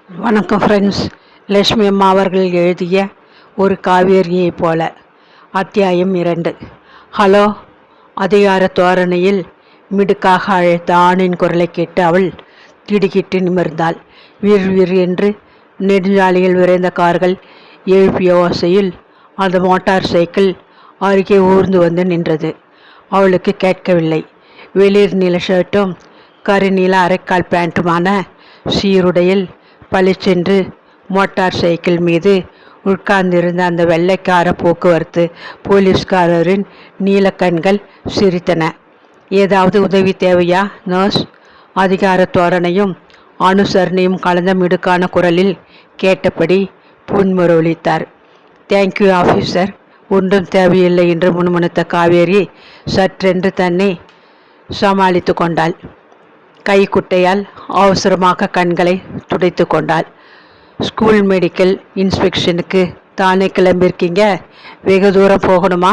வணக்கம் ஃப்ரெண்ட்ஸ். லட்சுமி அம்மா அவர்கள் எழுதிய ஒரு காவேரியைப் போல. அத்தியாயம் 2. ஹலோ. அதிகார தோரணையில் மிடுக்காக அழைத்த ஆணின் குரலை கேட்டு அவள் திடுக்கிட்டு நிமிர்ந்தாள். வீர் வீர் என்று நெடுஞ்சாலையில் விரைந்த கார்கள் எழுப்பிய ஓசையில் அந்த மோட்டார் சைக்கிள் அருகே ஊர்ந்து வந்து நின்றது. அவளுக்கு கேட்கவில்லை. வெளிர் நீல ஷர்ட்டும் கருநீல அரைக்கால் பேண்ட்டுமான சீருடையில் பளிச்சென்று மோட்டார் சைக்கிள் மீது உட்கார்ந்திருந்த அந்த வெள்ளைக்கார போக்குவரத்து போலீஸ்காரரின் நீலக்கண்கள் சிரித்தன. ஏதாவது உதவி தேவையா நர்ஸ்? அதிகார தோரணையும் அனுசரணையும் கலந்த மிடுக்கான குரலில் கேட்டபடி புன்முறுவலித்தார். தேங்க்யூ ஆஃபீஸர், ஒன்றும் தேவையில்லை என்று முணுமுணுத்த காவேரி சற்றென்று தன்னை சமாளித்து கொண்டாள். கைக்குட்டையால் அவசரமாக கண்களை துடைத்து கொண்டாள். ஸ்கூல் மெடிக்கல் இன்ஸ்பெக்ஷனுக்கு தானே கிளம்பியிருக்கீங்க? வெகு தூரம் போகணுமா?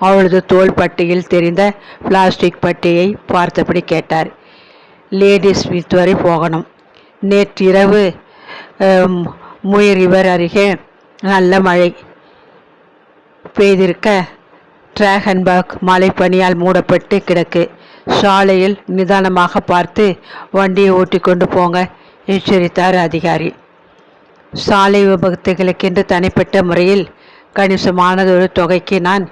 அவளது தோள் பட்டியில் தெரிந்த பிளாஸ்டிக் பட்டியை பார்த்தபடி கேட்டார். லேடிஸ் ஸ்மித் வரை போகணும். நேற்றிரவு முய் ரிவர் அருகே நல்ல மழை பெய்திருக்க டிராகன்பர்க் மலைப்பனியால் மூடப்பட்டு கிடக்கு. சாலையில் நிதானமாக பார்த்து வண்டியை ஓட்டி கொண்டு போங்க, எச்சரித்தார் அதிகாரி. சாலை விபத்துகளுக்கென்று தனிப்பட்ட முறையில் கணிசமானதொரு தொகைக்கு நான்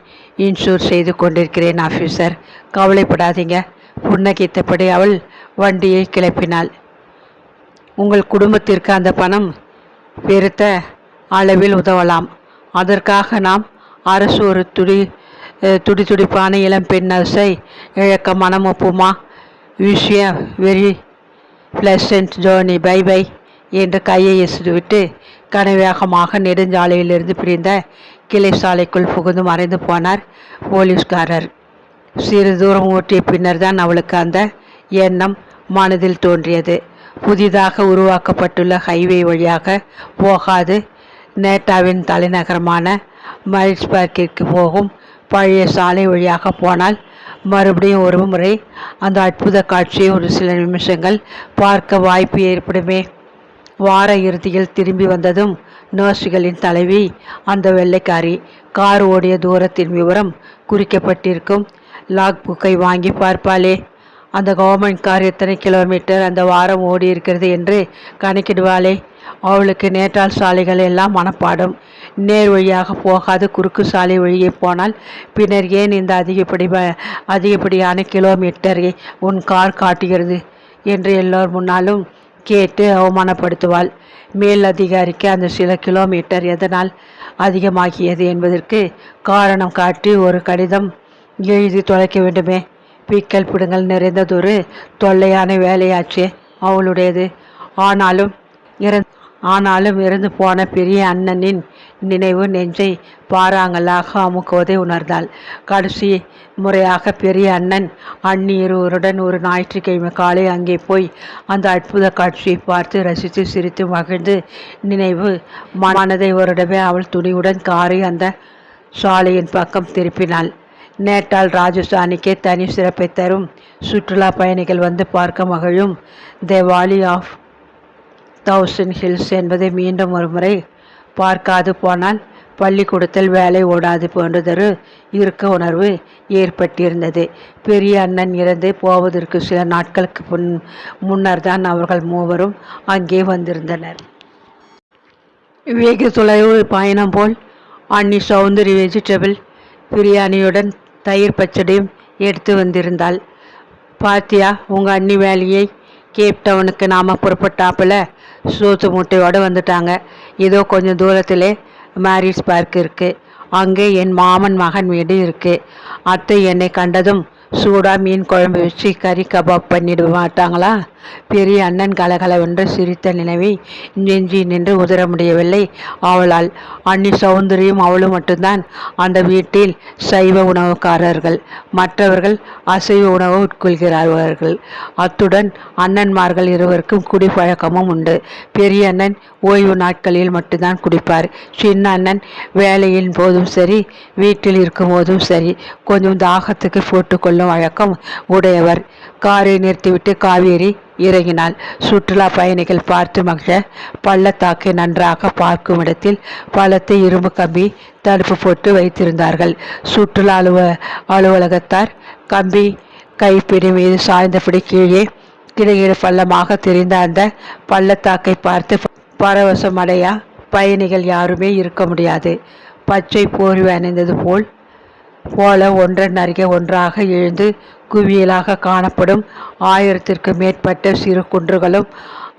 இன்சூர் செய்து கொண்டிருக்கிறேன் ஆஃபீஸர், கவலைப்படாதீங்க. புன்னகைத்தபடி அவள் வண்டியை கிளப்பினாள். உங்கள் குடும்பத்திற்கு அந்த பணம் பெருத்த அளவில் உதவலாம். அதற்காக நாம் அரசு ஒரு துடிப்பான இளம்பெண் நர்ஸை இழக்க மனம் ஒப்புமா? விஷய very pleasant journey, bye bye என்று கையை எசிதுவிட்டு கனவேகமாக நெடுஞ்சாலையிலிருந்து பிரிந்த கிளை சாலைக்குள் புகுந்து மறைந்து போனார் போலீஸ்காரர். சிறு தூரம் ஓட்டிய பின்னர் தான் அவளுக்கு அந்த எண்ணம் மனதில் தோன்றியது. புதிதாக உருவாக்கப்பட்டுள்ள ஹைவே வழியாக போகாது நேட்டாவின் தலைநகரமான மைல்ஸ்பர்க்கிற்கு போகும் பழைய சாலை வழியாக போனால் மறுபடியும் ஒரு முறை அந்த அற்புத காட்சியை ஒரு சில நிமிஷங்கள் பார்க்க வாய்ப்பு ஏற்படுமே. வார இறுதியில் திரும்பி வந்ததும் நர்ஸுகளின் தலைவி அந்த வெள்ளைக்காரி கார் ஓடிய தூரத்தின் விவரம் குறிக்கப்பட்டிருக்கும் லாக் புக்கை வாங்கி பார்ப்பாளே. அந்த கவர்மெண்ட் கார் எத்தனை கிலோமீட்டர் அந்த வாரம் ஓடி இருக்கிறது என்று கணக்கிடுவாளே. அவளுக்கு நேற்றால் சாலைகள் எல்லாம் மனப்பாடும். நேர் வழியாக போகாது குறுக்கு சாலை வழியே போனால் பின்னர் ஏன் இந்த அதிகப்படியான கிலோமீட்டரை உன் கார் காட்டுகிறது என்று எல்லோர் முன்னாலும் கேட்டு அவமானப்படுத்துவாள். மேல் அதிகாரிக்கு அந்த சில கிலோமீட்டர் எதனால் அதிகமாகியது என்பதற்கு காரணம் காட்டி ஒரு கடிதம் எழுதி தொலைக்க வேண்டுமே. பிக்கல் பிடுங்கள் நிறைந்ததொரு தொல்லையான வேலையாச்சே அவளுடையது. ஆனாலும் இறந்து போன பெரிய அண்ணனின் நினைவு நெஞ்சை பாறாங்கலாக அமுக்குவதை உணர்ந்தாள். கடைசி முறையாக பெரிய அண்ணன் அண்ணி இருவருடன் ஒரு ஞாயிற்றுக்கிழமை காலை அங்கே போய் அந்த அற்புத காட்சியை பார்த்து ரசித்து சிரித்து மகிழ்ந்து நினைவு மனதை வருடவே அவள் துணிவுடன் காரை அந்த சாலையின் பக்கம் திருப்பினாள். நேட்டால் ராஜஸ்தானிக்கே தனி சிறப்பை தரும் சுற்றுலா பயணிகள் வந்து பார்க்க மகிழும் தி வாலி ஆஃப் 1000 ஹில்ஸ் என்பதை மீண்டும் ஒரு முறை பார்க்காது போனால் பள்ளிக்கூடத்தில் வேலை ஓடாது போன்றதொரு இருக்க உணர்வு ஏற்பட்டிருந்தது. பெரிய அண்ணன் இறந்து போவதற்கு சில நாட்களுக்கு முன்னர் தான் அவர்கள் மூவரும் அங்கே வந்திருந்தனர். வெகு தொலைவு பயணம் போல் அண்ணி சௌந்தரி வெஜிடபிள் பிரியாணியுடன் தயிர் பச்சடியும் எடுத்து வந்திருந்தாள். பாத்தியா உங்கள் அண்ணி வேலையை? கேப்டவுனுக்கு நாம் புறப்பட்டாப்புல சோத்து மூட்டையோடு வந்துட்டாங்க. ஏதோ கொஞ்சம் தூரத்திலே மேரிஸ் பார்க் இருக்குது. அங்கே என் மாமன் மகன் வீடு இருக்குது. அத்தை என்னை கண்டதும் சூடா மீன் குழம்பு வச்சு கறி கபாப் பண்ணிட மாட்டாங்களா? பெரிய அண்ணன் கலகலவென்று சிரித்த நினைவை நெஞ்சி நின்று உதற முடியவில்லை அவளால். அண்ணி சௌந்தரியும் அவளும் மட்டும்தான் அந்த வீட்டில் சைவ உணவுக்காரர்கள். மற்றவர்கள் அசைவ உணவு உட்கொள்கிறார்கள். அத்துடன் அண்ணன்மார்கள் இருவருக்கும் குடிப்பழக்கமும் உண்டு. பெரிய அண்ணன் ஓய்வு நாட்களில் மட்டும்தான் குடிப்பார். சின்ன அண்ணன் வேலையின் போதும் சரி வீட்டில் இருக்கும் போதும் சரி கொஞ்சம் தாகத்துக்கு போட்டுக்கொள்ளும் வழக்கம் உடையவர். காரை நிறுத்திவிட்டு காவேரி இறங்கினாள். சுற்றுலா பயணிகள் பார்த்து மகிழ பள்ளத்தாக்கை நன்றாக பார்க்கும் இடத்தில் பலத்த இரும்பு கம்பி தடுப்பு போட்டு வைத்திருந்தார்கள். சுற்றுலா அலுவலகத்தார் கம்பி கைப்பிடி மீது சாய்ந்தபடி கீழே கிடுகிடு பள்ளமாக தெரிந்த அந்த பள்ளத்தாக்கை பார்த்து பரவசமடையா பயணிகள் யாருமே இருக்க முடியாது. பச்சை போர்வை அணிந்தது போல ஒன்றன் அருகே ஒன்றாக எழுந்து குவியலாக காணப்படும் 1000ற்கு மேற்பட்ட சிறு குன்றுகளும்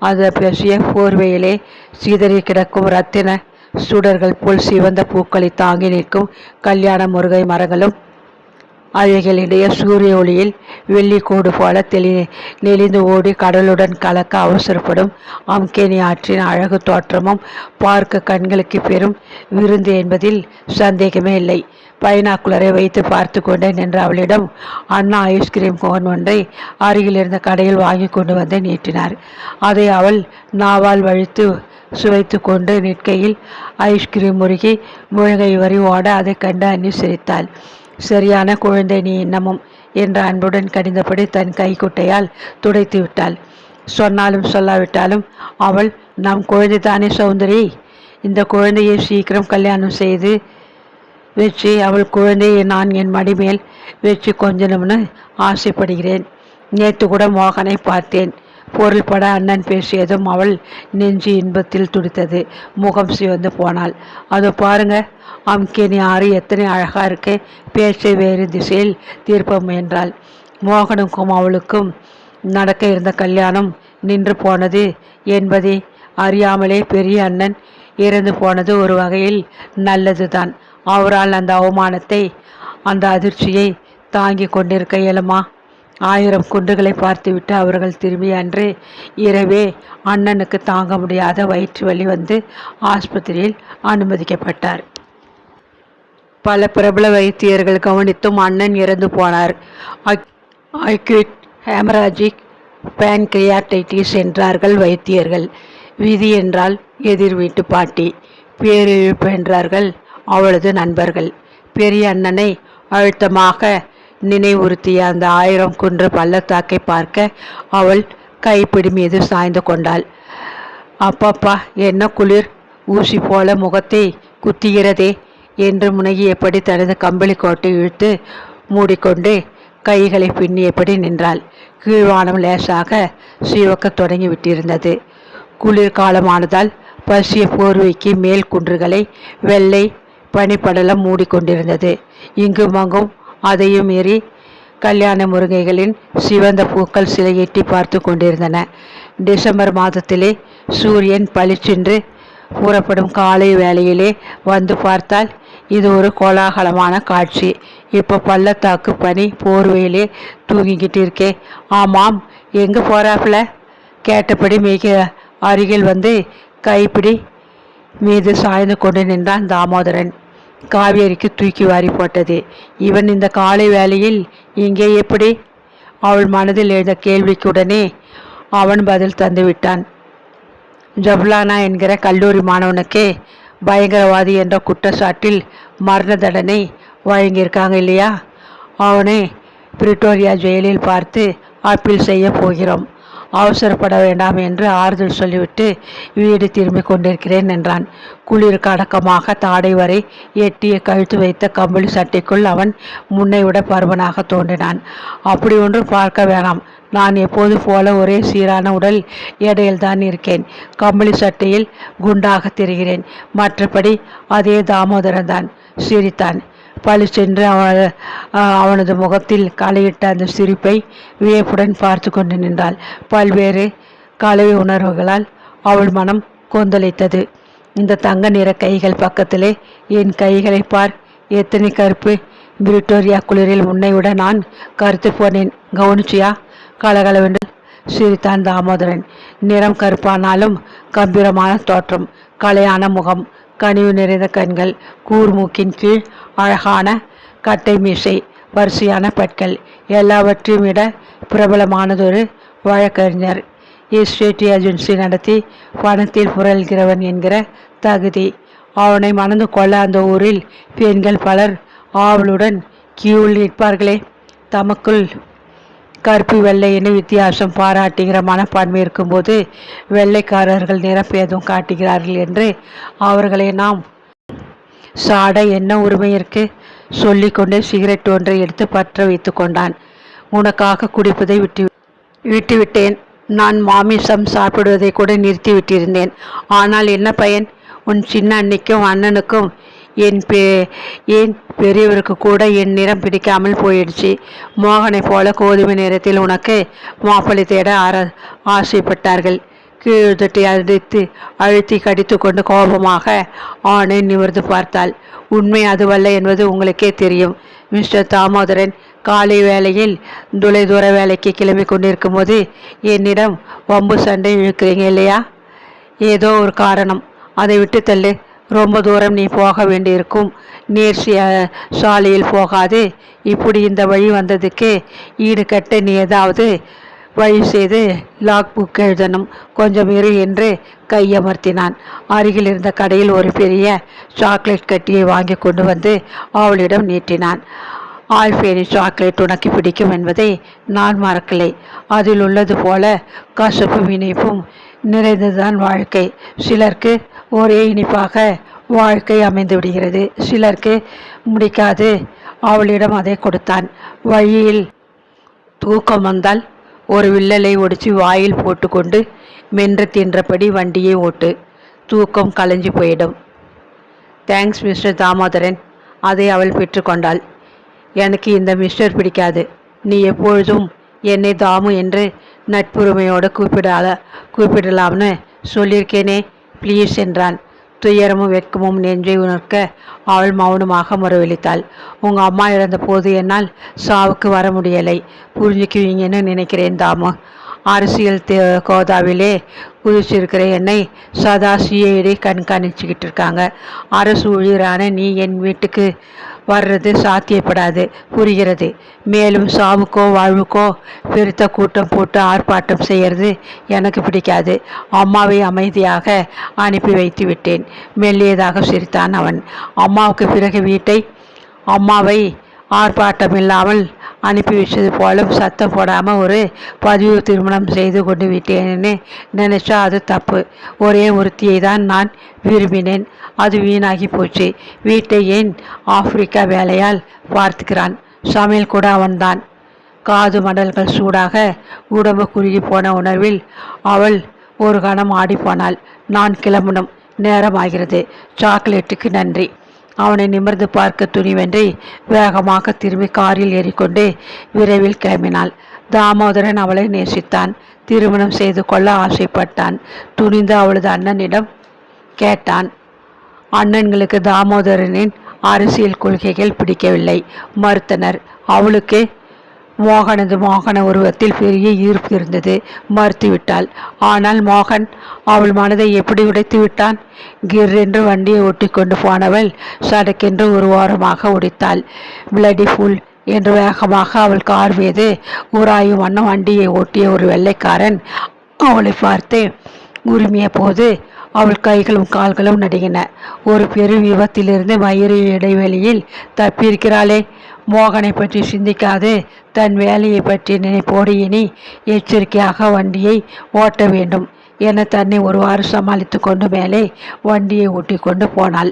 அந்த பசிய போர்வையிலே சிதறி கிடக்கும் இரத்தின சுடர்கள் போல் சிவந்த பூக்களை தாங்கி நிற்கும் கல்யாண முருகை மரங்களும் அவைகளிடையே சூரிய ஒளியில் வெள்ளிக்கோடு போல நெளிந்து ஓடி கடலுடன் கலக்க அவசரப்படும் அம்கேனி ஆற்றின் அழகு தோற்றமும் பார்க்க கண்களுக்கு பெரும் விருந்து என்பதில் சந்தேகமே இல்லை. பைனாக்குலரை வைத்து பார்த்து கொண்டே நின்ற அவளிடம் அண்ணா ஐஸ்கிரீம் கோன் ஒன்றை அருகில் இருந்த கடையில் வாங்கி கொண்டு வந்து நீட்டினார். அதை அவள் நாவால் வழித்து சுவைத்து கொண்டு நிற்கையில் ஐஸ்கிரீம் முருகி முழுகை வரி ஓட அதை கண்டு அன்னி சிரித்தாள். சரியான குழந்தை நீ இன்னமும் என்ற அன்புடன் கடிந்தபடி தன் கைக்குட்டையால் துடைத்து விட்டாள். சொன்னாலும் சொல்லாவிட்டாலும் அவள் நம் குழந்தை தானே சௌந்தரி. இந்த குழந்தையை சீக்கிரம் கல்யாணம் செய்து வச்சு அவள் குழந்தையை நான் என் மடிமேல் வச்சு கொஞ்சணும்னு ஆசைப்படுகிறேன். நேற்று கூட மோகனை பார்த்தேன். பொருள்பட அண்ணன் பேசியதும் அவள் நெஞ்சு இன்பத்தில் துடித்தது. முகம் சிவந்து போனாள். அதோ பாருங்க, அம்கேனி ஆறு எத்தனை அழகா இருக்கு. பேச்சை வேறு திசையில் தீர்ப்பம் என்றாள். மோகனுக்கும் அவளுக்கும் நடக்க இருந்த கல்யாணம் நின்று போனது என்பதை அறியாமலே பெரிய அண்ணன் இறந்து போனது ஒரு வகையில் நல்லதுதான். அவரால் அந்த அவமானத்தை அந்த அதிர்ச்சியை தாங்கி கொண்டிருக்க இயலுமா? 1000 குண்டுகளை பார்த்துவிட்டு அவர்கள் திரும்பிய அன்று இரவே அண்ணனுக்கு தாங்க முடியாத வயிற்று வலி வந்து ஆஸ்பத்திரியில் அனுமதிக்கப்பட்டார். பல பிரபல வைத்தியர்கள் கவனித்தும் அண்ணன் இறந்து போனார். அக்யூட் ஹேமராஜிக் பேன்கிரியாட்டைட்டிஸ் என்றார்கள் வைத்தியர்கள். விதி என்றால் எதிர் வீட்டு பாட்டி, பேரிழப்பு என்றார்கள் அவளது நண்பர்கள். பெரிய அண்ணனை அழுத்தமாக நினைவுறுத்திய அந்த 1000 குன்று பள்ளத்தாக்கை பார்க்க அவள் கைப்பிடி மீது சாய்ந்து கொண்டாள். அப்பப்பா, என்ன குளிர், ஊசி போல முகத்தை குத்துகிறதே என்று முனகியபடி தனது கம்பளி கோட்டை இழுத்து மூடிக்கொண்டு கைகளை பின்னியபடி நின்றாள். கீழ்வானம் லேசாக சிவக்க தொடங்கி விட்டிருந்தது. குளிர் காலமானதால் பசிய போர்வைக்கு மேல் குன்றுகளை வெள்ளை பனிப்படலம் மூடிக்கொண்டிருந்தது. இங்கும் அங்கும் அதையும் மீறி கல்யாண முருங்கைகளின் சிவந்த பூக்கள் சிலை எட்டி பார்த்து கொண்டிருந்தன. டிசம்பர் மாதத்திலே சூரியன் பளிச்சென்று கூறப்படும் காலை வேளையிலே வந்து பார்த்தால் இது ஒரு கோலாகலமான காட்சி. இப்போ பள்ளத்தாக்கு பனி போர்வையிலே தூங்கிக்கிட்டு இருக்கே. ஆமாம், எங்கே போறாப்புல கேட்டபடி மிக அருகில் வந்து கைப்பிடி மீது சாய்ந்து கொண்டு நின்றான் தாமோதரன். காவேரிக்கு தூக்கி வாரி போட்டது. இவன் இந்த காலை வேளையில் இங்கே எப்படி? அவள் மனதில் எழுந்த கேள்விக்குடனே அவன் பதில் தந்து விட்டான். ஜப்லானா என்கிற கல்லூரி மாணவனுக்கே பயங்கரவாதி என்ற குற்றச்சாட்டில் மரண தண்டனை வழங்கியிருக்காங்க இல்லையா? அவனை பிரிட்டோரியா ஜெயிலில் பார்த்து அப்பீல் செய்ய போகிறோம். அவசரப்பட வேண்டாம் என்று ஆறுதல் சொல்லிவிட்டு வீடு திரும்பி கொண்டிருக்கிறேன் என்றான். குளிருக்கு அடக்கமாக தாடை வரை எட்டிய கழுத்து வைத்த கம்பளி சட்டைக்குள் அவன் முன்னை விட பருவனாக தோன்றினான். அப்படி ஒன்றும் பார்க்க வேணாம். நான் எப்போது போல ஒரே சீரான உடல் எடையில்தான் இருக்கேன். கம்பளி சட்டையில் குண்டாக தெரிகிறேன். மற்றபடி அதே தாமோதரன் தான். சிரித்தான். பளிச்சென்று அவனது முகத்தில் களையிட்ட அந்த சிரிப்பை வியப்புடன் பார்த்து கொண்டு நின்றாள். பல்வேறு கலை உணர்வுகளால் அவள் மனம் கொந்தளித்தது. இந்த தங்க நிற கைகள் பக்கத்திலே என் கைகளை பார், எத்தனை கருப்பு. பிரிட்டோரியா குளிரில் உன்னை விட நான் கருத்து போனேன், கவனிச்சியா? கலகலவென்று சிரித்தான் தாமோதரன். நிறம் கருப்பானாலும் கம்பீரமான தோற்றம், கலையான முகம், கனிவு நிறைந்த கண்கள், கூர்மூக்கின் கீழ் அழகான கட்டை மீசை, வரிசையான பற்கள், எல்லாவற்றையும் விட பிரபலமானதொரு வழக்கறிஞர், எஸ்டேட் ஏஜென்சி நடத்தி பணத்தில் புரள்கிறவன் என்கிற தகுதி. அவனை மணந்து கொள்ள அந்த ஊரில் பெண்கள் பலர் ஆவலுடன் கியூவில் நிற்பார்களே. தமக்குள் கருப்பு வெள்ளைன்னு வித்தியாசம் பாராட்டுகிற மனப்பான்மை இருக்கும்போது வெள்ளைக்காரர்கள் நிரப்பேதும் காட்டுகிறார்கள் என்று அவர்களை நாம் சாட என்ன உரிமை இருக்கு? சொல்லிக்கொண்டே சிகரெட் ஒன்றை எடுத்து பற்ற வைத்து கொண்டான். உனக்காக குடிப்பதை விட்டுவிட்டேன். நான் மாமிசம் சாப்பிடுவதை கூட நிறுத்தி விட்டிருந்தேன். ஆனால் என்ன பயன்? உன் சின்ன அண்ணிக்கும் அண்ணனுக்கும் ஏன் பெரியவருக்கு கூட என் நிறம் பிடிக்காமல் போயிடுச்சு. மோகனை போல கோதுமை நிறத்தில் உனக்கு மாப்பிள்ளை தேட ஆசைப்பட்டார்கள். கீழ்தட்டை அழுத்தி கடித்து கொண்டு கோபமாக ஆணை நிமிர்ந்து பார்த்தாள். உண்மை அதுவல்ல என்பது உங்களுக்கே தெரியும். மிஸ்டர் தாமோதரன் காலை வேளையில் தூர வேலைக்கு கிளம்பி கொண்டிருக்கும் போது என்னிடம் வம்பு சண்டை இழுக்கிறீங்க இல்லையா? ஏதோ ஒரு காரணம். அதை விட்டு தள்ளு. ரொம்ப தூரம் நீ போக வேண்டியிருக்கும். நேர் சாலையில் போகாது இப்படி இந்த வழி வந்ததுக்கு ஈடு கட்ட நீ ஏதாவது வழி செய்து லாக் புக் எழுதணும். கொஞ்சம் இரு என்று கையமர்த்தினான். அருகில் இருந்த கடையில் ஒரு பெரிய சாக்லேட் கட்டியை வாங்கி கொண்டு வந்து அவளிடம் நீட்டினான். ஆல்பேனி சாக்லேட் உனக்கு பிடிக்கும் என்பதை நான் மறக்கலை. அதில் உள்ளது போல கசப்பும் இனிப்பும் நிறைந்ததுதான் வாழ்க்கை. சிலருக்கு ஒரே இனிப்பாக வாழ்க்கை அமைந்து விடுகிறது, சிலருக்கு முடிக்காது. அவளிடம் அதை கொடுத்தான். வழியில் தூக்கம் வந்தால் ஒரு வில்லலை ஒடிச்சு வாயில் போட்டுக்கொண்டு மென்று தின்றபடி வண்டியை ஓட்டு. தூக்கம் கலைஞ்சு போயிடும். Thanks mister Damodaran. அதை அவள் பெற்றுக்கொண்டாள். எனக்கு இந்த மிஸ்டர் பிடிக்காது. நீ எப்பொழுதும் என்னை தாமு என்று நட்புரிமையோடு கூப்பிடலாம்னு சொல்லியிருக்கேனே, ப்ளீஸ் என்றான். துயரமும் வெட்கமும் நெஞ்சை உணர்க்க அவள் மௌனமாக முறவெளித்தாள். உங்கள் அம்மா இறந்த போது என்னால் சாவுக்கு வர முடியலை. புரிஞ்சுக்குவீங்கன்னு நினைக்கிறேன் தாமு. அரசியல் கோதாவிலே குதிச்சிருக்கிற என்னை சதா சிஐடி கண்காணிச்சுக்கிட்டு இருக்காங்க. அரசு ஊழியரான நீ என் வீட்டுக்கு வர்றது சாத்தியப்படாது, புரிகிறது. மேலும் சாவுக்கோ வாழ்வுக்கோ பெருத்த கூட்டம் போட்டு ஆர்ப்பாட்டம் செய்கிறது எனக்கு பிடிக்காது. அம்மாவை அமைதியாக அனுப்பி வைத்து விட்டேன். மெல்லியதாக சிரித்தான் அவன். அம்மாவுக்கு பிறகு அம்மாவை ஆர்ப்பாட்டம் இல்லாமல் அனுப்பி வச்சது போலும் சத்தம் போடாமல் ஒரு பதிவு திருமணம் செய்து கொண்டு விட்டேன்னு நினைச்சா அது தப்பு. ஒரே ஒருத்தியை தான் நான் விரும்பினேன். அது வீணாகி போச்சு. வீட்டை ஏன் ஆப்பிரிக்கா வேலையால் பார்த்துக்கிறான். சமையல் கூட அவன்தான். காது மடல்கள் சூடாக உடம்பு குறுகி போன உணர்வில் அவள் ஒரு கணம் ஆடிப்போனாள். நான் கிளம்பணும், நேரமாகிறது. சாக்லேட்டுக்கு நன்றி. அவனை நிமிர்ந்து பார்க்க துணிவென்றி வேகமாக திரும்பி காரில் ஏறிக்கொண்டு விரைவில் கிளம்பினாள். தாமோதரன் அவளை நேசித்தான். திருமணம் செய்து கொள்ள ஆசைப்பட்டான். துணிந்து அவளது அண்ணனிடம் கேட்டான். அண்ணன்களுக்கு தாமோதரனின் அரசியல் கொள்கைகள் பிடிக்கவில்லை, மறுத்தனர். அவளுக்கு மோகன உருவத்தில் பெரிய ஈர்ப்பு இருந்தது, மறுத்துவிட்டாள். ஆனால் மோகன் அவள் மனதை எப்படி உடைத்து விட்டான்? கிர்ரென்று வண்டியை ஒட்டி கொண்டு போனவள் சடக்கென்று ஒரு ஓரமாக உடைத்தாள். பிளடி ஃபுல் என்று வேகமாக அவள் கார் மீது ஊராயும் வண்ணம் வண்டியை ஓட்டிய ஒரு வெள்ளைக்காரன் அவளை பார்த்து உரிமைய போது அவள் கைகளும் கால்களும் நடுங்கின. ஒரு பெரு விபத்திலிருந்து மயிறு இடைவெளியில் தப்பியிருக்கிறாளே. மோகனை பற்றி சிந்திக்காது தன் வேலையை பற்றி நினைப்போடு இனி எச்சரிக்கையாக வண்டியை ஓட்ட வேண்டும் என தன்னை ஒருவாறு சமாளித்து கொண்டு மேலே வண்டியை ஓட்டி கொண்டு போனாள்.